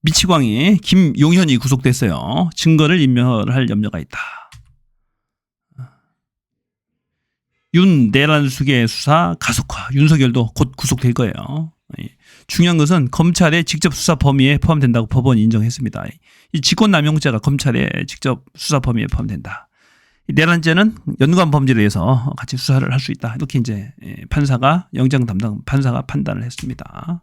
미치광이 김용현이 구속됐어요. 증거를 인멸할 염려가 있다. 내란수계 수사 가속화. 윤석열도 곧 구속될 거예요. 중요한 것은 검찰의 직접 수사 범위에 포함된다고 법원이 인정했습니다. 이 직권남용죄가 검찰의 직접 수사 범위에 포함된다. 내란죄는 연관 범죄에 의해서 같이 수사를 할 수 있다. 이렇게 이제 판사가 영장 담당 판사가 판단을 했습니다.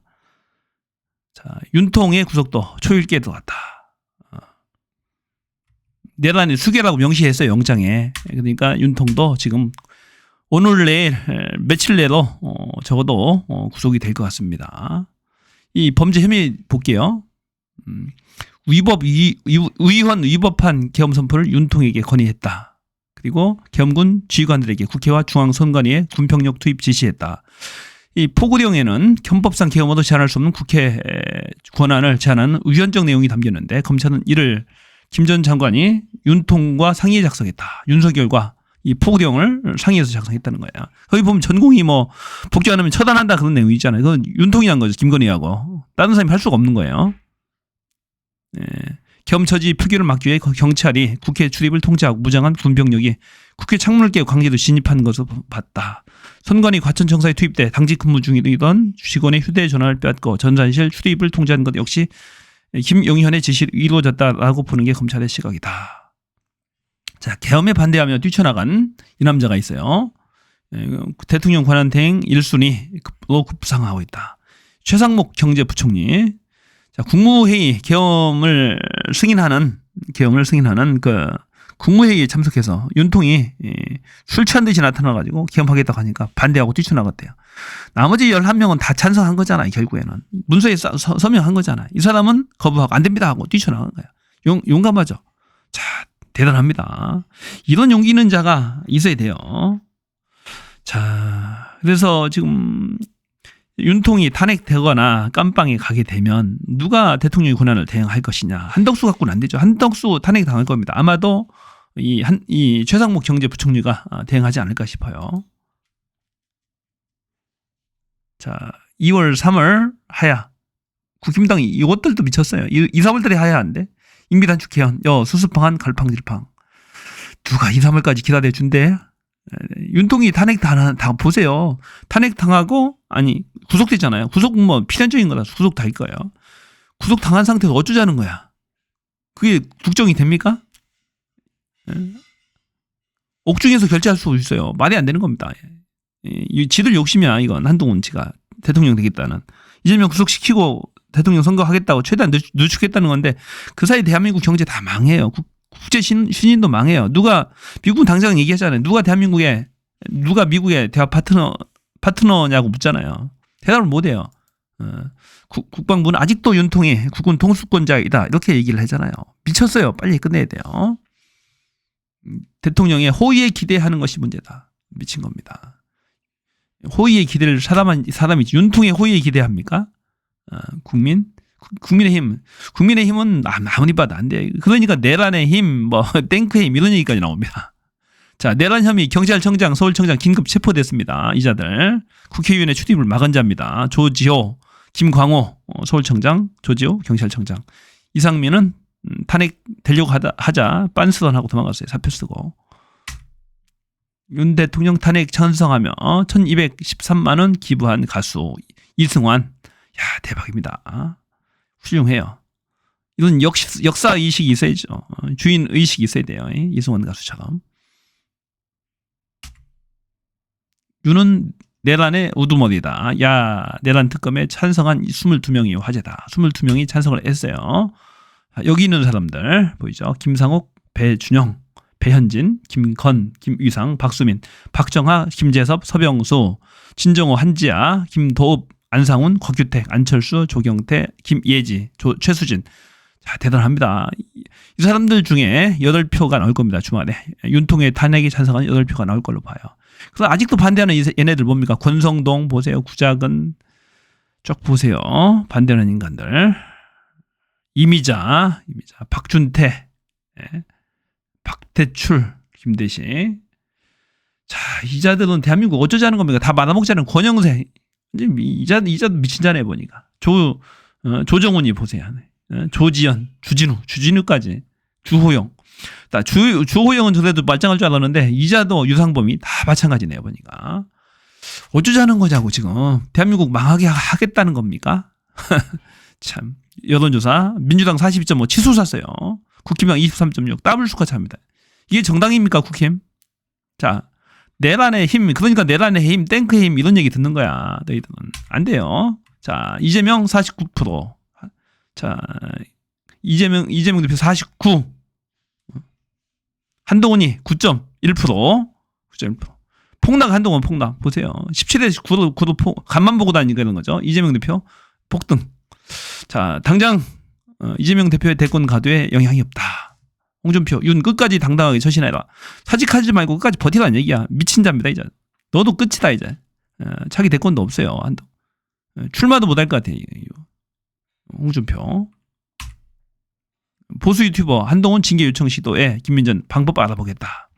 자, 윤통의 구속도 초일기에 들어갔다. 내란의 수계라고 명시했어요, 영장에. 그러니까 윤통도 지금 오늘 내일 며칠 내로 적어도 구속이 될 것 같습니다. 이 범죄 혐의 볼게요. 의원 위법한 계엄 선포를 윤통에게 건의했다. 그리고 계엄군 지휘관들에게 국회와 중앙선관위에 군병력 투입 지시했다. 이 포구령에는 헌법상 계엄으로 제한할 수 없는 국회 권한을 제한하는 의원적 내용이 담겼는데 검찰은 이를 김 전 장관이 윤통과 상의해 작성했다. 윤석열과 이 포구령을 상의해서 작성했다는 거야. 거기 보면 전공이 뭐 복귀 안 하면 처단한다 그런 내용이 있잖아요. 그건 윤통이 한 거죠. 김건희하고. 다른 사람이 할 수가 없는 거예요. 겸처지 표기를 막기 위해 경찰이 국회 출입을 통제하고 무장한 군병력이 국회 창문을 깨고 강제로 진입한 것으로 봤다. 선관위 과천청사에 투입돼 당직 근무 중이던 직원의 휴대전화를 빼앗고 전산실 출입을 통제한 것 역시 김용현의 지시로 이루어졌다라고 보는 게 검찰의 시각이다. 자, 계엄에 반대하며 뛰쳐나간 이 남자가 있어요. 대통령 권한대행 1순위로 급상하고 있다. 최상목 경제부총리. 자, 국무회의 계엄을 승인하는 그 국무회의에 참석해서 윤통이 술 취한 듯이 나타나가지고 계엄하겠다고 하니까 반대하고 뛰쳐나갔대요. 나머지 11명은 다 찬성한 거잖아요. 결국에는. 문서에 서명한 거잖아요. 이 사람은 거부하고 안 됩니다 하고 뛰쳐나간 거예요. 용감하죠. 자, 대단합니다. 이런 용기 있는 자가 있어야 돼요. 자, 그래서 지금 윤통이 탄핵되거나 깜빵에 가게 되면 누가 대통령의 권한을 대행할 것이냐. 한덕수 갖고는 안 되죠. 한덕수 탄핵 당할 겁니다. 아마도 이 최상목 경제부총리가 대행하지 않을까 싶어요. 자, 2월, 3월 하야. 국힘당 이것들도 미쳤어요. 2, 3월달에 하야한데. 임기단축 개헌, 수습방안, 갈팡질팡. 누가 2, 3월까지 기다려준대? 윤통이 탄핵 보세요. 탄핵 당하고, 구속됐잖아요. 구속 뭐 필연적인 거라 구속 달 거예요. 구속 당한 상태에서 어쩌자는 거야? 그게 국정이 됩니까? 옥중에서 결재할 수 있어요. 말이 안 되는 겁니다. 지들 욕심이야, 이건. 한동훈 지가 대통령 되겠다는. 이재명 구속시키고 대통령 선거하겠다고 최대한 늦추겠다는 건데 그 사이 대한민국 경제 다 망해요. 국제 신인도 망해요. 미국은 당장 얘기하잖아요. 누가 미국의 대화 파트너냐고 묻잖아요. 대답을 못 해요. 국방부는 아직도 윤통이 국군 통수권자이다. 이렇게 얘기를 하잖아요. 미쳤어요. 빨리 끝내야 돼요. 대통령의 호의에 기대하는 것이 문제다. 미친 겁니다. 호의에 기대를 사람이 윤통의 호의에 기대합니까? 국민의힘은 아무리 봐도 안 돼. 그러니까 내란의 힘, 탱크의 힘 이런 얘기까지 나옵니다. 자, 내란 혐의 경찰청장, 서울청장 긴급 체포됐습니다. 이자들 국회의원의 출입을 막은 자입니다. 조지호, 김광호 서울청장, 조지호 경찰청장. 이상민은 탄핵 되려고 하자 빤스런하고 도망갔어요. 사표 쓰고. 윤 대통령 탄핵 찬성하며 1213만 원 기부한 가수 이승환. 야, 대박입니다. 훌륭해요. 이런 역사 의식이 있어야죠. 주인 의식이 있어야 돼요. 이승환 가수처럼. 윤은 내란의 우두머리다. 야, 내란 특검에 찬성한 22명이 화제다. 22명이 찬성을 했어요. 여기 있는 사람들 보이죠? 김상옥, 배준영, 배현진, 김건, 김위상, 박수민, 박정하, 김재섭, 서병수, 진정호, 한지아, 김도읍, 안상훈, 곽규택, 안철수, 조경태, 김예지, 최수진. 자, 대단합니다. 이 사람들 중에 8표가 나올 겁니다. 주말에. 윤통의 탄핵이 찬성한 8표가 나올 걸로 봐요. 그래서 아직도 반대하는 얘네들 뭡니까? 권성동 보세요. 구작은 쭉 보세요. 반대하는 인간들. 이미자, 박준태, 박대출, 김대식. 자, 이자들은 대한민국 어쩌자는 겁니까? 다 말아먹자는 권영세. 이자도 미친 자네 보니까. 조정훈이 보세요. 조지현, 주진우까지, 주호영. 주호영은 그래도 말짱할 줄 알았는데 이자도 유상범이 다 마찬가지네요 보니까. 어쩌자는 거자고 지금. 대한민국 망하게 하겠다는 겁니까? 참. 여론조사 민주당 42.5 치수 샀어요. 국힘당 23.6 더블 수가 차입니다. 이게 정당입니까 국힘? 자, 내란의 힘, 그러니까 내란의 힘, 탱크의 힘 이런 얘기 듣는 거야. 너희들은 안 돼요. 자, 이재명 49%. 자, 이재명 대표 49. 한동훈이 9.1%. 9.1%. 폭락 한동훈 폭락 보세요. 17에 9도 간만 보고 다니는 거죠. 이재명 대표 폭등. 자, 당장 이재명 대표의 대권 가도에 영향이 없다. 홍준표, 윤 끝까지 당당하게 처신해라. 사직하지 말고 끝까지 버티라는 얘기야. 미친 자입니다 이제. 너도 끝이다 이제. 자기 대권도 없어요. 출마도 못할 것 같아. 홍준표. 보수 유튜버 한동훈 징계 요청 시도에 김민전 방법 알아보겠다.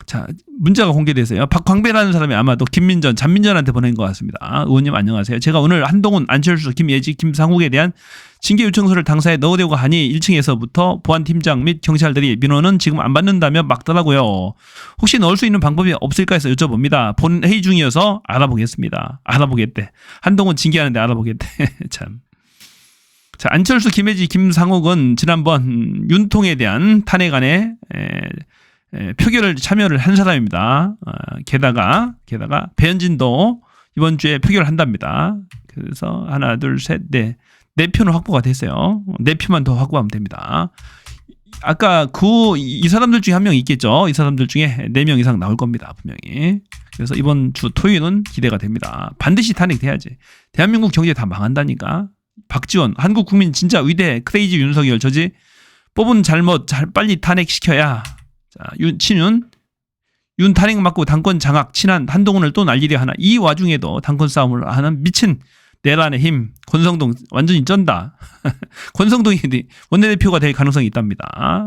자, 문자가 공개돼서요. 박광배라는 사람이 아마도 김민전, 잔민전한테 보낸 것 같습니다. 의원님 안녕하세요. 제가 오늘 한동훈, 안철수, 김예지, 김상욱에 대한 징계 요청서를 당사에 넣으려고 하니 1층에서부터 보안팀장 및 경찰들이 민원은 지금 안 받는다며 막더라고요. 혹시 넣을 수 있는 방법이 없을까 해서 여쭤봅니다. 본 회의 중이어서 알아보겠습니다. 알아보겠대. 한동훈 징계하는데 알아보겠대. 참. 자, 안철수, 김혜지, 김상욱은 지난번 윤통에 대한 탄핵안에 표결을 참여를 한 사람입니다. 게다가 배현진도 이번 주에 표결을 한답니다. 그래서 하나, 둘, 셋, 네 표는 확보가 됐어요. 4표만 더 확보하면 됩니다. 아까 이 사람들 중에 한 명 있겠죠. 이 사람들 중에 4명 이상 나올 겁니다. 분명히. 그래서 이번 주 토요일은 기대가 됩니다. 반드시 탄핵돼야지. 대한민국 경제 다 망한다니까. 박지원, 한국 국민 진짜 위대 크레이지 윤석열 저지 뽑은 잘못 빨리 탄핵시켜야. 자, 윤 탄핵 맞고 당권 장악 친한 한동훈을 또 날리려 하나. 이 와중에도 당권 싸움을 하는 미친 내란의 힘 권성동 완전히 쩐다. 권성동이 원내대표가 될 가능성이 있답니다.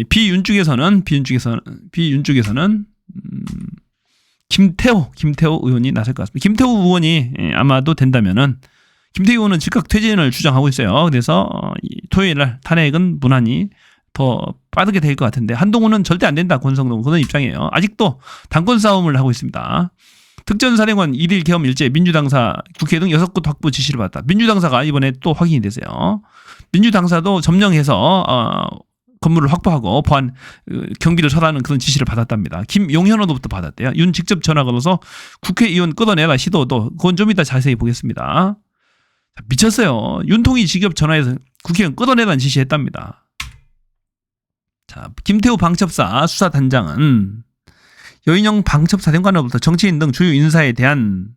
비윤 쪽에서는 김태호 의원이 나설 것 같습니다. 김태호 의원이 아마도 된다면은 김태호 의원은 즉각 퇴진을 주장하고 있어요. 그래서 토요일 날 탄핵은 무난히 더 빠르게 될 것 같은데 한동훈은 절대 안 된다. 권성동 그런 입장이에요. 아직도 당권 싸움을 하고 있습니다. 특전사령관 1일 계엄 일제 민주당사 국회 등 6곳 확보 지시를 받았다. 민주당사가 이번에 또 확인이 됐어요. 민주당사도 점령해서 건물을 확보하고 보안 경비를 설하는 그런 지시를 받았답니다. 김용현으로부터 받았대요. 윤 직접 전화 걸어서 국회의원 끌어내라 시도도 그건 좀 이따 자세히 보겠습니다. 미쳤어요. 윤통이 직접 전화해서 국회의원 끌어내라는 지시했답니다. 자, 김태우 방첩사 수사단장은 여인영 방첩사령관으로부터 정치인 등 주요 인사에 대한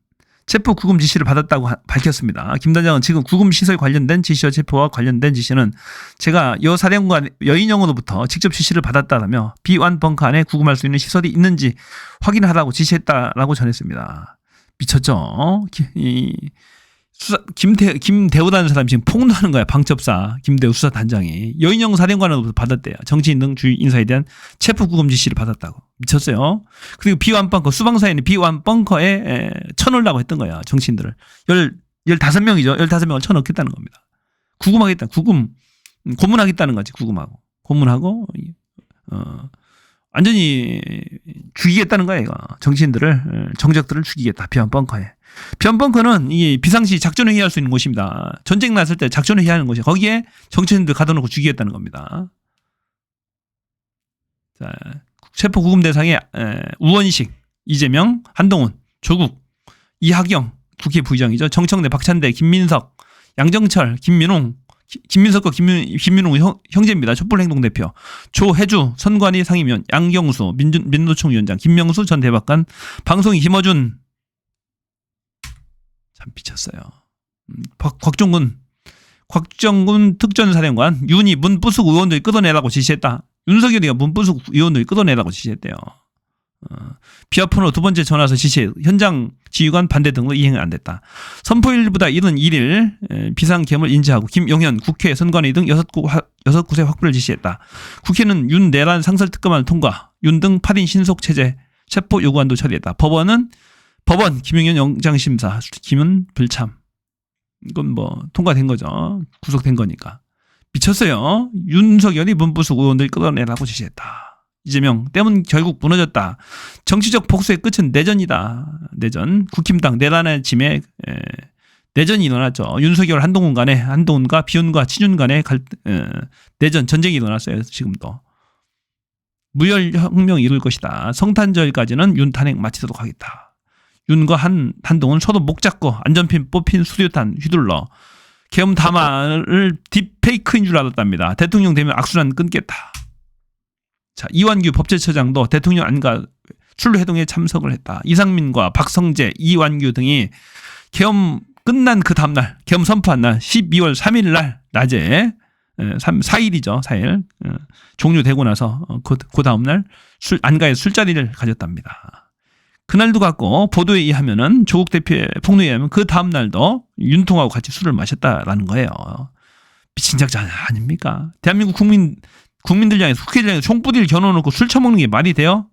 체포 구금 지시를 받았다고 밝혔습니다. 김 단장은 지금 구금 시설 관련된 지시와 체포와 관련된 지시는 제가 여사령관 여인영으로부터 직접 지시를 받았다라며 B1 벙커 안에 구금할 수 있는 시설이 있는지 확인하라고 지시했다라고 전했습니다. 미쳤죠? 김대우라는 사람이 지금 폭로하는 거야. 방첩사 김대우 수사단장이 여인영 사령관으로부터 받았대요. 정치인 등 주요 인사에 대한 체포 구금 지시를 받았다고. 미쳤어요. 그리고 B1 벙커 수방사에는 B1 벙커에 쳐넣으려고 했던 거야. 정치인들을 15명이죠. 15명을 쳐넣겠다는 겁니다. 구금하겠다. 고문하겠다는 거지. 고문하고 완전히 죽이겠다는 거야. 이거. 정치인들을 정적들을 죽이겠다. B1 벙커에. B1 벙커는 이 비상시 작전회의 할 수 있는 곳입니다. 전쟁 났을 때 작전회의 하는 곳이에요. 거기에 정치인들 가둬놓고 죽이겠다는 겁니다. 자, 체포 구금 대상에 우원식, 이재명, 한동훈, 조국, 이하경 국회 부의장이죠. 정청래, 박찬대, 김민석, 양정철, 김민석과 김민웅 형제입니다. 촛불행동대표. 조혜주 선관위 상임위원, 양경수 민노총 위원장, 김명수 전 대법관, 방송인 김어준. 참 미쳤어요. 곽정군 특전사령관 윤이 문부숙 의원들 끌어내라고 지시했다. 윤석열이가 문부숙 의원들 끌어내라고 지시했대요. 비아폰으로 두 번째 전화서 지시 현장 지휘관 반대 등으로 이행이 안 됐다. 선포일보다 이른 1일 비상계엄을 인지하고 김용현 국회 선관위 등 6곳의 확보를 지시했다. 국회는 윤 내란 상설특검안을 통과, 윤 등 8인 신속체제 체포 요구안도 처리했다. 법원 김용현 영장심사 김은 불참. 이건 뭐 통과된 거죠. 구속된 거니까. 미쳤어요. 윤석열이 문부수 의원들 끌어내라고 지시했다. 이재명 때문 결국 무너졌다. 정치적 복수의 끝은 내전이다. 내전. 국힘당 내란의 짐에 내전이 일어났죠. 윤석열 한동훈과 비윤과 친윤 간의 내전 전쟁이 일어났어요. 지금도. 무혈혁명 이룰 것이다. 성탄절까지는 윤 탄핵 마치도록 하겠다. 윤과 한동훈 서로 목 잡고 안전핀 뽑힌 수류탄 휘둘러 계엄 담화를 딥페이크인 줄 알았답니다. 대통령 되면 악순환 끊겠다. 자, 이완규 법제처장도 대통령 안가 출회동에 참석을 했다. 이상민과 박성재, 이완규 등이 계엄 끝난 그 다음날, 계엄 선포한 날 12월 3일 날 낮에 4일이죠. 4일 종료되고 나서 그 다음날 안가에 술자리를 가졌답니다. 그날도 같고 보도에 의하면은 조국 대표의 폭로에 의하면 그 다음날도 윤통하고 같이 술을 마셨다라는 거예요. 미친 작전 아닙니까? 대한민국 국민들 향해서 국회의장 향해서 총부디를 겨눠놓고 술 처먹는 게 말이 돼요?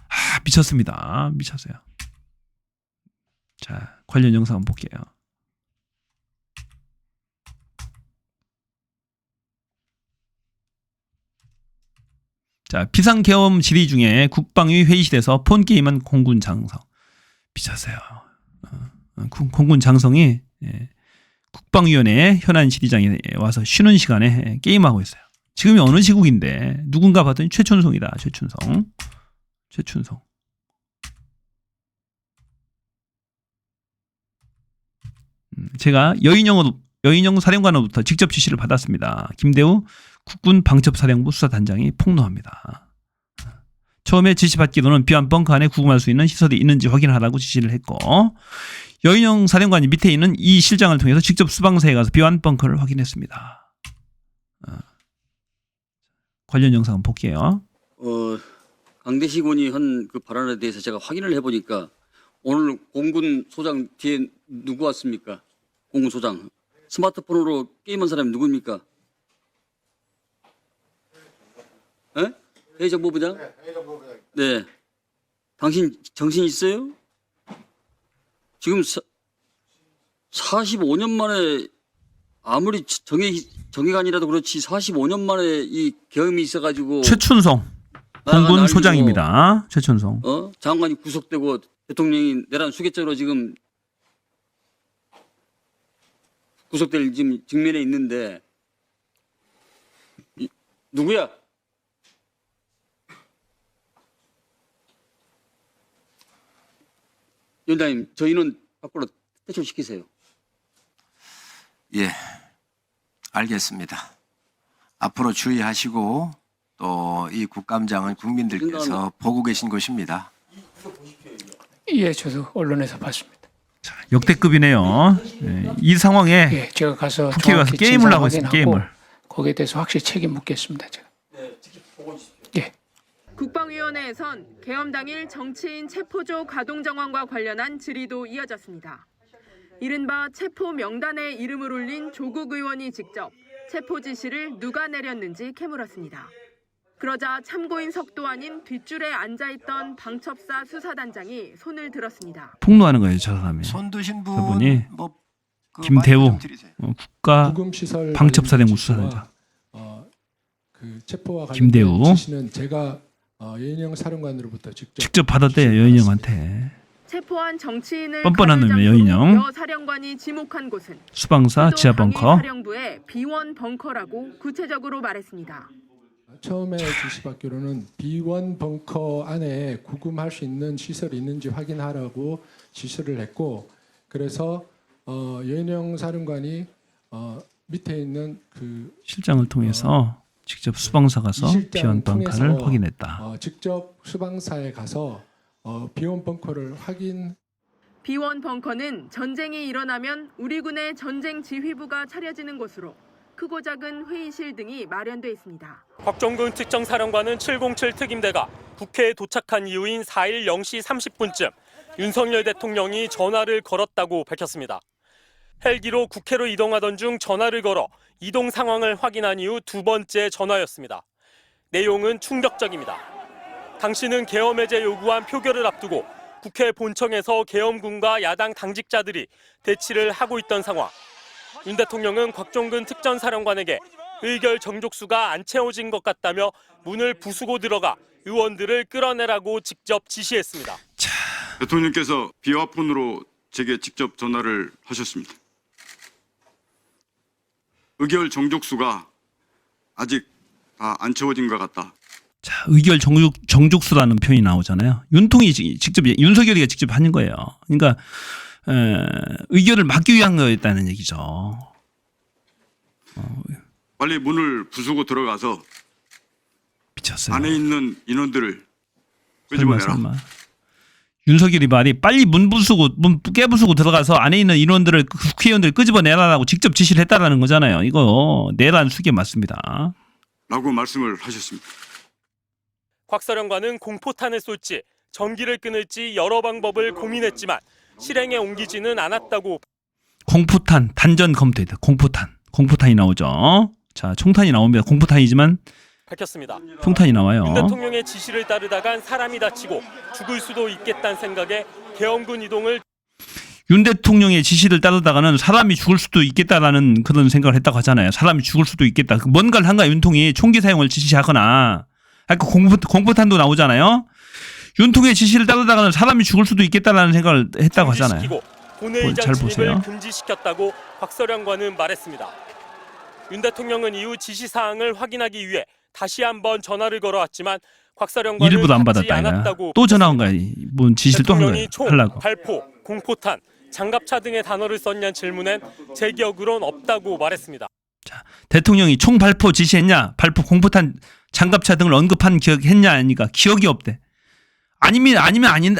아, 미쳤습니다. 미쳤어요. 자, 관련 영상 한번 볼게요. 자, 비상계엄 질의 중에 국방위 회의실에서 폰게임한 공군 장성. 미쳤어요. 공군 장성이 국방위원회 현안 질의장에 와서 쉬는 시간에 게임하고 있어요. 지금이 어느 시국인데 누군가 봤더니 최춘성이다. 최춘성. 제가 여인영 사령관으로부터 직접 지시를 받았습니다. 김대우 국군 방첩사령부 수사단장이 폭로합니다. 처음에 지시받기로는 비완 벙커 안에 구금할 수 있는 시설이 있는지 확인하라고 지시를 했고 여인영 사령관이 밑에 있는 이 실장을 통해서 직접 수방사에 가서 비완 벙커를 확인했습니다. 관련 영상 한번 볼게요. 강대식 의원이 한 그 발언에 대해서 제가 확인을 해보니까 오늘 공군 소장 뒤에 누구 왔습니까? 공군 소장. 스마트폰으로 게임한 사람이 누굽니까? 네? 회의정보부장? 네. 당신 정신 있어요? 지금 45년 만에 아무리 정의관이라도 그렇지 45년 만에 이 계엄이 있어가지고 최춘성 공군 소장입니다. 최춘성. 장관이 구속되고 대통령이 내란 수개적으로 지금 구속될 지금 직면에 있는데 누구야? 위원장님, 저희는 밖으로 퇴출시키세요. 예, 알겠습니다. 앞으로 주의하시고 또 이 국감장은 국민들께서 보고 계신 것입니다. 예, 저도 언론에서 봤습니다. 자, 역대급이네요. 이 상황에 예, 제가 가서 국회에 가서 게임을 하고 있어요. 게임을. 거기에 대해서 확실히 책임 묻겠습니다. 제가. 예. 국방위원회에선 계엄 당일 정치인 체포조 가동 정황과 관련한 질의도 이어졌습니다. 이른바 체포 명단에 이름을 올린 조국 의원이 직접 체포 지시를 누가 내렸는지 캐물었습니다. 그러자 참고인 석도 아닌 뒷줄에 앉아있던 방첩사 수사단장이 손을 들었습니다. 폭로하는 거예요, 저 사람이. 손 드신 저분이 분 김대우 국가 방첩사령부 수사단장. 그 체포와 김대우. 관련된 지시는 제가 여인영 사령관으로부터 직접 받았대요, 여인영한테. 체포한 정치인을 뻔뻔한 놈이에요, 여인영. 여 사령관이 지목한 곳은 수방사 지하 벙커. 사령부의 B1 벙커라고 구체적으로 말했습니다. 처음에 지시받기로는 B1 벙커 안에 구금할 수 있는 시설이 있는지 확인하라고 지시를 했고, 그래서 여인영 사령관이 밑에 있는 그 실장을 통해서 직접 수방사 가서 비원 벙커를 확인했다. 직접 수방사에 가서 비원 벙커를 확인. B1 벙커는 전쟁이 일어나면 우리 군의 전쟁 지휘부가 차려지는 곳으로 크고 작은 회의실 등이 마련돼 있습니다. 곽종근 특정사령관은 707 특임대가 국회에 도착한 이후인 4일 0시 30분쯤 윤석열 대통령이 전화를 걸었다고 밝혔습니다. 헬기로 국회로 이동하던 중 전화를 걸어 이동 상황을 확인한 이후 두 번째 전화였습니다. 내용은 충격적입니다. 당시는 계엄 해제 요구안 표결을 앞두고 국회 본청에서 계엄군과 야당 당직자들이 대치를 하고 있던 상황. 윤 대통령은 곽종근 특전사령관에게 의결 정족수가 안 채워진 것 같다며 문을 부수고 들어가 의원들을 끌어내라고 직접 지시했습니다. 대통령께서 비화폰으로 제게 직접 전화를 하셨습니다. 의결 정족수가 아직 다 안 채워진 것 같다. 자, 의결 정족수라는 표현이 나오잖아요. 윤석열이가 직접 하는 거예요. 그러니까 의결을 막기 위한 거였다는 얘기죠. 빨리 문을 부수고 들어가서 미쳤어요. 안에 있는 인원들을 설마, 끄집어내라. 설마. 윤석열이 말이 빨리 문 깨부수고 들어가서 안에 있는 인원들을 국회의원들 끄집어내라라고 직접 지시를 했다라는 거잖아요. 이거 내란 수계 맞습니다. 라고 말씀을 하셨습니다. 곽 사령관은 공포탄을 쏠지 전기를 끊을지 여러 방법을 고민했지만 실행에 옮기지는 않았다고. 공포탄 단전 검토했다. 공포탄이 나오죠. 자, 총탄이 나옵니다. 공포탄이지만 밝혔습니다. 총탄이 나와요. 윤 대통령의 지시를 따르다간 사람이 다치고 죽을 수도 있겠다는 생각에 계엄군 이동을. 윤 대통령의 지시를 따르다가는 사람이 죽을 수도 있겠다라는 그런 생각을 했다고 하잖아요. 사람이 죽을 수도 있겠다. 뭔가를 한가 윤통이 총기 사용을 지시하거나 아까 공포탄도 나오잖아요. 윤통의 지시를 따르다가는 사람이 죽을 수도 있겠다라는 생각을 했다고 하잖아요. 본회의장 잘 진입을 보세요. 금지시켰다고 곽 사령관은 말했습니다. 윤 대통령은 이후 지시 사항을 확인하기 위해 다시 한번 전화를 걸어왔지만 곽 사령관은 일부도 안 받지 받았다. 않았다고. 또 전화 온 거야. 뭔 지시를 또 한 거야. 대통령이 총, 하려고. 발포, 공포탄, 장갑차 등의 단어를 썼냐는 질문엔 제 기억으론 없다고 말했습니다. 대통령이 총 발포 지시했냐? 발포 공포탄 장갑차 등을 언급한 기억했냐? 하니까 기억이 없대. 아니면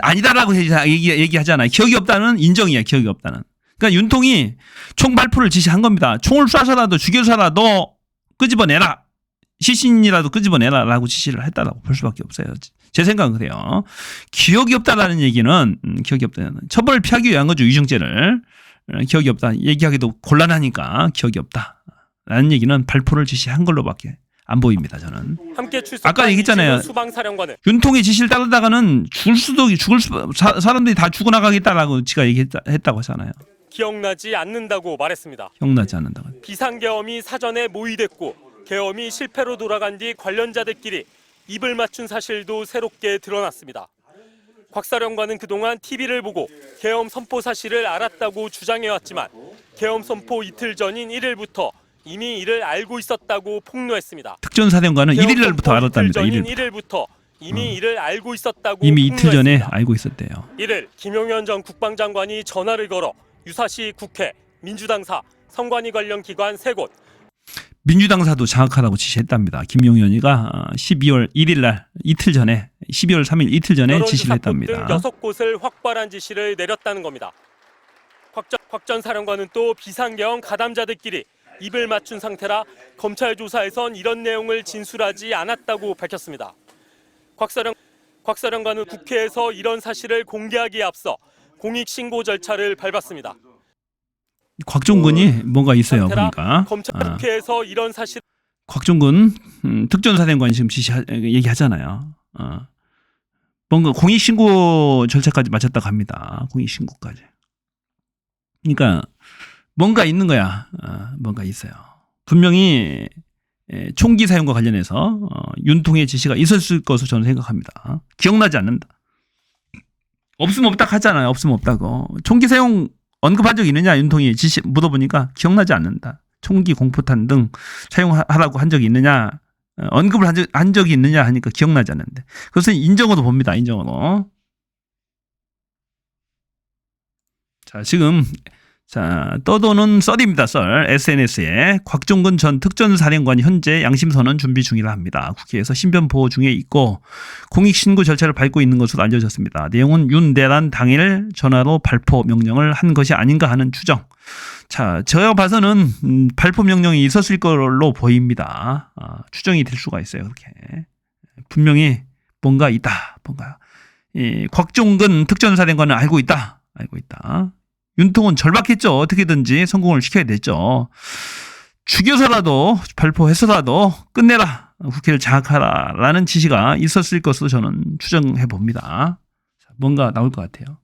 아니다라고 얘기하잖아요. 기억이 없다는 인정이야. 기억이 없다는. 그러니까 윤통이 총 발포를 지시한 겁니다. 총을 쏴서라도 죽여서라도 끄집어내라. 시신이라도 끄집어내라라고 지시를 했다라고 볼 수밖에 없어요. 제 생각은 그래요. 기억이 없다라는 얘기는 기억이 없다는 처벌을 피하기 위한 거죠. 위증죄를. 기억이 없다. 얘기하기도 곤란하니까 기억이 없다라는 얘기는 발포를 지시한 걸로밖에 안 보입니다. 저는. 함께 출석한 아까 얘기했잖아요. 수방사령관은 윤통의 지시를 따르다가는 사람들이 다 죽어나가겠다라고 지가 얘기했다고 하잖아요. 기억나지 않는다고 말했습니다. 기억나지 않는다고. 비상계엄이 사전에 모의됐고 계엄이 실패로 돌아간 뒤 관련자들끼리 입을 맞춘 사실도 새롭게 드러났습니다. 곽 사령관은 그동안 TV를 보고 계엄 선포 사실을 알았다고 주장해왔지만 계엄 선포 이틀 전인 1일부터 이미 이를 알고 있었다고 폭로했습니다. 특전사령관은 계엄 1일 날부터 선포 알았답니다. 이틀 전인 1일부터. 1일부터 이미 이를 알고 있었다고 이미 이틀 전에 폭로했습니다. 알고 있었대요. 이를 김용현 전 국방장관이 전화를 걸어 유사시 국회, 민주당사, 선관위 관련 기관 3곳, 민주당사도 장악하라고 지시했답니다. 김용현이가 12월 1일 날 이틀 전에 12월 3일 이틀 전에 지시를 여론조사국 등 했답니다. 6곳을 확보하라는 지시를 내렸다는 겁니다. 곽 전 사령관은 또 비상계엄 가담자들끼리 입을 맞춘 상태라 검찰 조사에선 이런 내용을 진술하지 않았다고 밝혔습니다. 곽 사령관은 국회에서 이런 사실을 공개하기에 앞서 공익신고 절차를 밟았습니다. 곽종근이 뭔가 있어요. 상태라 보니까. 검찰 국회에서 이런 사실 곽종근 특전사령관이 지금 얘기하잖아요. 뭔가 공익신고 절차까지 마쳤다고 합니다. 공익신고까지. 그러니까 뭔가 있는 거야. 뭔가 있어요. 분명히 총기 사용과 관련해서 윤통의 지시가 있었을 것으로 저는 생각합니다. 기억나지 않는다. 없으면 없다 하잖아요. 없으면 없다고. 총기 사용 언급한 적 있느냐? 윤통이 지시 물어보니까 기억나지 않는다. 총기, 공포탄 등 사용하라고 한 적이 있느냐? 언급을 한 적이 있느냐 하니까 기억나지 않는데. 그것은 인정으로 봅니다. 인정으로. 자, 지금 떠도는 썰입니다. 썰. SNS에 곽종근 전 특전사령관이 현재 양심선언 준비 중이라 합니다. 국회에서 신변 보호 중에 있고 공익신고 절차를 밟고 있는 것으로 알려졌습니다. 내용은 윤대란 당일 전화로 발포 명령을 한 것이 아닌가 하는 추정. 자, 제가 봐서는 발포 명령이 있었을 걸로 보입니다. 추정이 될 수가 있어요. 그렇게 분명히 뭔가 있다. 뭔가 곽종근 특전사령관은 알고 있다. 윤통은 절박했죠. 어떻게든지 성공을 시켜야 됐죠. 죽여서라도 발포해서라도 끝내라. 국회를 장악하라라는 지시가 있었을 것으로 저는 추정해 봅니다. 뭔가 나올 것 같아요.